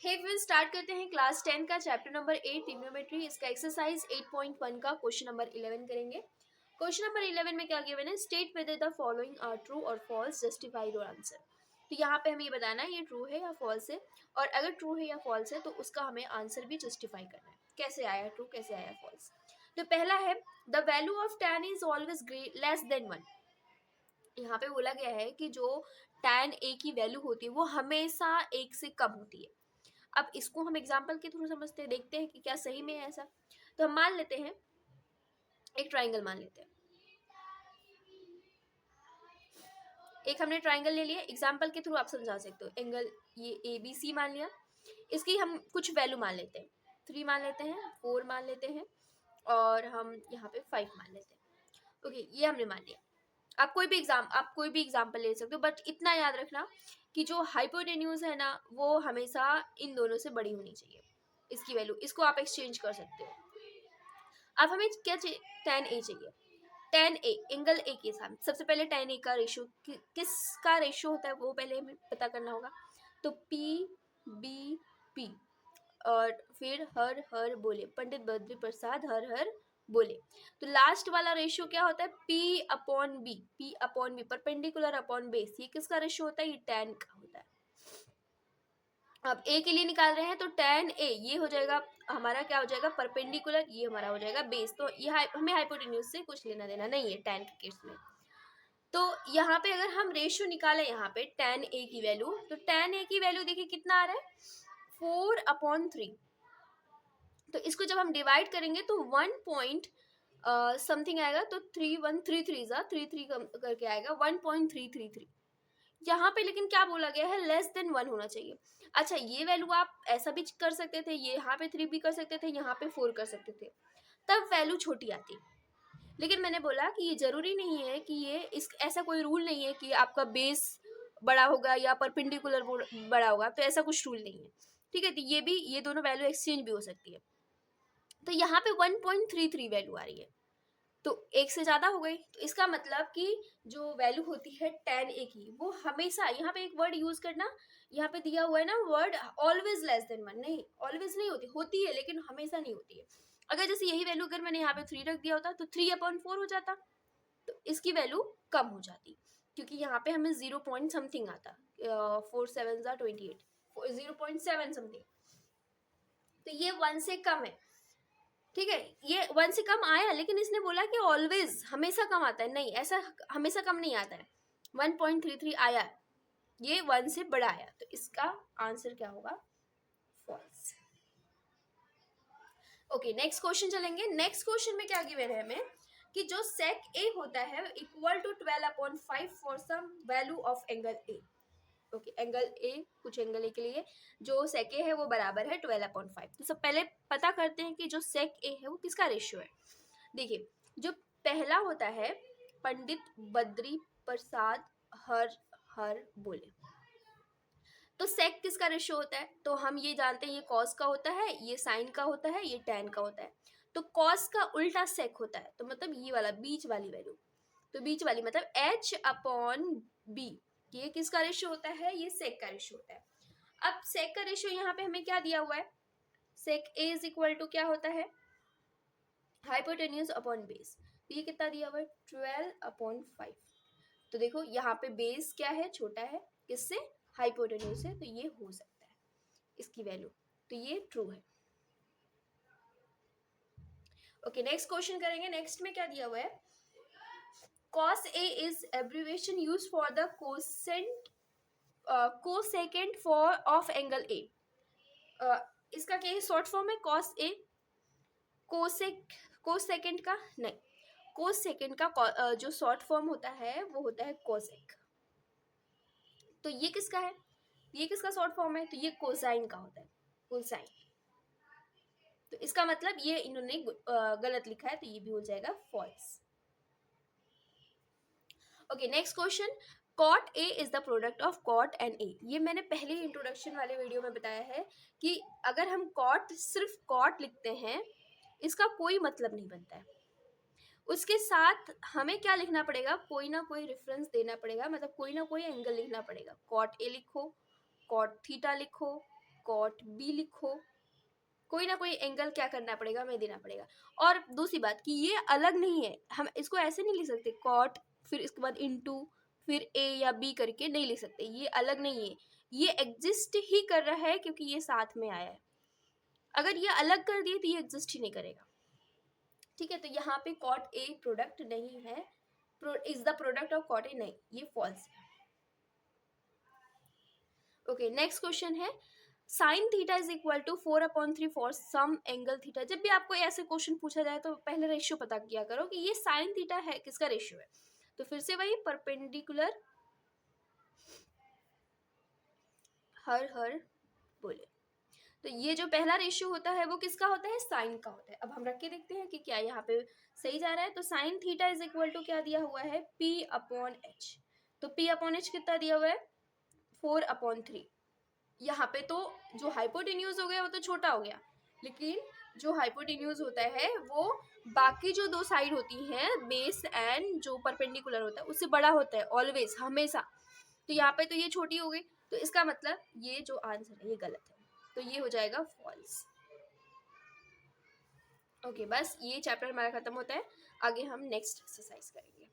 हे friends, start करते हैं class 10 का चैप्टर नंबर 8 ट्रिग्नोमेट्री। इसका एक्सरसाइज 8.1 का क्वेश्चन नंबर 11 करेंगे। क्वेश्चन नंबर 11 में क्या गिवन है, state whether the following are true और फॉल्स, जस्टिफाई योर आंसर। तो यहाँ पे हमें ये बताना है ये ट्रू है या फॉल्स है, और अगर ट्रू है या फॉल्स है तो उसका हमें आंसर भी जस्टिफाई करना है, कैसे आया ट्रू कैसे आया फॉल्स। तो पहला है the value of tan is always less than 1। यहाँ पे बोला गया है कि जो tan a की वैल्यू होती है वो हमेशा 1 से कम होती है। अब इसको हम एग्जाम्पल के थ्रू समझते हैं, देखते हैं कि क्या सही में है ऐसा। तो हम मान लेते हैं, एक ट्राइंगल मान लेते हैं। एक हमने ट्राइंगल ले लिया, एग्जाम्पल के थ्रू आप समझा सकते हो। एंगल ये ABC मान लिया, इसकी हम कुछ वैल्यू मान लेते हैं, 3 मान लेते हैं, 4 मान लेते हैं, और हम यहाँ पे 5 मान लेते हैं। ओके, ये हमने मान लिया। आप कोई भी एग्जाम्पल ले सकते हो, बट इतना याद रखना कि जो हाइपोटेन्यूज है ना वो हमेशा इन दोनों से बड़ी होनी चाहिए इसकी वैल्यू। इसको आप एक्सचेंज कर सकते हो। अब हमें क्या चाहिए, tan a चाहिए। tan a एंगल a के साथ सबसे पहले tan a का रेशियो किसका रेशियो होता है वो पहले हमें पता करना होगा। तो PBP, और फिर हर हर बोले, पंडित बद्री प्रसाद हर हर बोले। तो लास्ट वाला रेशियो क्या होता है, P upon B perpendicular upon base. ये किसका रेशियो होता है, ये tan का होता है। अब a के लिए निकाल रहे हैं तो tan a ये हो जाएगा हमारा, क्या हो जाएगा, परपेंडिकुलर, ये हमारा हो जाएगा बेस। तो ये हमें हाइपोटेन्यूज से कुछ लेना देना नहीं है tan के केस में। तो यहाँ पे अगर हम रेशियो निकालें यहाँ पे tan a की वैल्यू, तो tan a की वैल्यू देखिए कितना आ रहा है, 4/3। तो इसको जब हम डिवाइड करेंगे तो 1 समथिंग आएगा। तो 3 करके आएगा 1.333। यहाँ पे लेकिन क्या बोला गया है, लेस देन 1 होना चाहिए। अच्छा, ये वैल्यू आप ऐसा भी कर सकते थे, ये यहाँ पे 3 भी कर सकते थे, यहाँ पे 4 कर सकते थे, तब वैल्यू छोटी आती। लेकिन मैंने बोला कि ये जरूरी नहीं है कि ये इस ऐसा कोई रूल नहीं है कि आपका बेस बड़ा होगा या परपेंडिकुलर बड़ा होगा, तो ऐसा कुछ रूल नहीं है। ठीक है, तो ये दोनों वैल्यू एक्सचेंज भी हो सकती है। तो यहाँ पे 1.33 वैल्यू आ रही है, तो 1 से ज़्यादा हो गई। तो इसका मतलब कि जो वैल्यू होती है tan a की, वो हमेशा, यहाँ पे एक वर्ड यूज करना, यहाँ पे दिया हुआ है ना वर्ड ऑलवेज लेस देन 1, नहीं, ऑलवेज नहीं होती, होती है लेकिन हमेशा नहीं होती है। अगर जैसे यही वैल्यू अगर मैंने यहाँ पे 3 रख दिया होता तो 3/4 हो जाता, तो इसकी वैल्यू कम हो जाती, क्योंकि यहाँ पे हमें 0 पॉइंट समथिंग आता, 4 7 28, 0.7 समथिंग। तो ये 1 से कम है। ठीक है, ये 1 से कम आया, लेकिन इसने बोला कि ऑलवेज हमेशा कम आता है, नहीं, ऐसा हमेशा कम नहीं आता है। 1.33 आया, ये 1 से बड़ा आया, तो इसका आंसर क्या होगा, फॉल्स। ओके, नेक्स्ट क्वेश्चन चलेंगे। नेक्स्ट क्वेश्चन में क्या गिवन है हमें कि जो sec a होता है equal to 12/5 for some value of angle a। Okay, angle A, कुछ एंगल ए के लिए जो sec a है वो बराबर है 12/5। तो सब पहले पता करते हैं कि जो sec a है वो किसका रेशियो है। देखिए, जो पहला होता है पंडित बद्री प्रसाद हर हर बोले, तो sec किसका रेशियो होता है, तो हम ये जानते हैं ये cos का होता है, ये sin का होता है, ये tan का होता है। तो cos का उल्टा sec होता है, तो मतलब ये वाला बीच वाली वैल्यू, तो बीच वाली मतलब H/B, ये किसका रेशियो होता है, ये sec का रेशियो होता है। अब sec का रेशियो यहाँ पे हमें क्या दिया हुआ है, sec A is equal to क्या होता है, हाइपोटेन्यूज अपॉन बेस। तो ये कितना दिया हुआ है, 12/5। तो देखो यहाँ पे बेस क्या है, छोटा है, किससे, हाइपोटेन्यूज से, तो ये हो सकता है इसकी वैल्यू, तो ये ट्रू है। ओके, नेक्स्ट क्वेश्चन करेंगे। नेक्स्ट में क्या दिया हुआ है, cos A is abbreviation used for the cosecant for of angle A। इसका क्या है, शॉर्ट फॉर्म है cos A, कोसेकेंड का नहीं, कोसेकेंड का जो शॉर्ट फॉर्म होता है वो होता है कोसेक। तो ये किसका है, ये किसका शॉर्ट फॉर्म है, तो ये कोसाइन का होता है, कोसाइन। तो इसका मतलब ये इन्होंने गलत लिखा है, तो ये भी हो जाएगा false. Okay, next question, cot A is the product of cot and A। ये मैंने पहले इंट्रोडक्शन वाले वीडियो में बताया है कि अगर हम cot सिर्फ cot लिखते हैं इसका कोई मतलब नहीं बनता है, उसके साथ हमें क्या लिखना पड़ेगा, कोई ना कोई रेफरेंस देना पड़ेगा, मतलब कोई ना कोई एंगल लिखना पड़ेगा। cot A लिखो, cot थीटा लिखो, कॉट बी लिखो, कोई ना कोई एंगल क्या करना पड़ेगा, हमें देना पड़ेगा। और दूसरी बात कि ये अलग नहीं है, हम इसको ऐसे नहीं लिख सकते कॉट फिर इसके बाद इनटू फिर ए या बी करके नहीं लिख सकते, ये अलग नहीं है, ये एग्जिस्ट ही कर रहा है क्योंकि ये साथ में आया है। अगर ये अलग कर दिए तो ये एग्जिस्ट ही नहीं करेगा। ठीक है, तो यहाँ पे कॉट ए प्रोडक्ट नहीं है, is the product of cot A, नहीं, ये फॉल्स है। ओके, नेक्स्ट क्वेश्चन है sine theta is equal to 4/3 for some angle theta. जब भी आपको ऐसे क्वेश्चन पूछा जाए तो पहले रेशियो पता किया करो कि ये साइन थीटा है किसका रेशियो है। तो फिर से वही परपेंडिकुलर हर बोले, तो ये जो पहला रेशियो होता है वो किसका होता है, साइन का होता है। अब हम रख के देखते हैं कि क्या यहाँ पे सही जा रहा है। तो sine theta is equal to क्या दिया हुआ है, p/h। तो p/h कितना दिया हुआ है, 4/3। यहाँ पे तो जो हाइपोटेन्यूज हो गया वो तो छोटा हो गया, लेकिन जो हाइपोटेन्यूज होता है वो बाकी जो दो साइड होती हैं, बेस एंड जो परपेंडिकुलर होता है, उससे बड़ा होता है ऑलवेज, हमेशा। तो यहाँ पे तो ये छोटी हो गई, तो इसका मतलब ये जो आंसर है ये गलत है, तो ये हो जाएगा फॉल्स। ओके, बस ये चैप्टर हमारा खत्म होता है, आगे हम नेक्स्ट एक्सरसाइज करेंगे।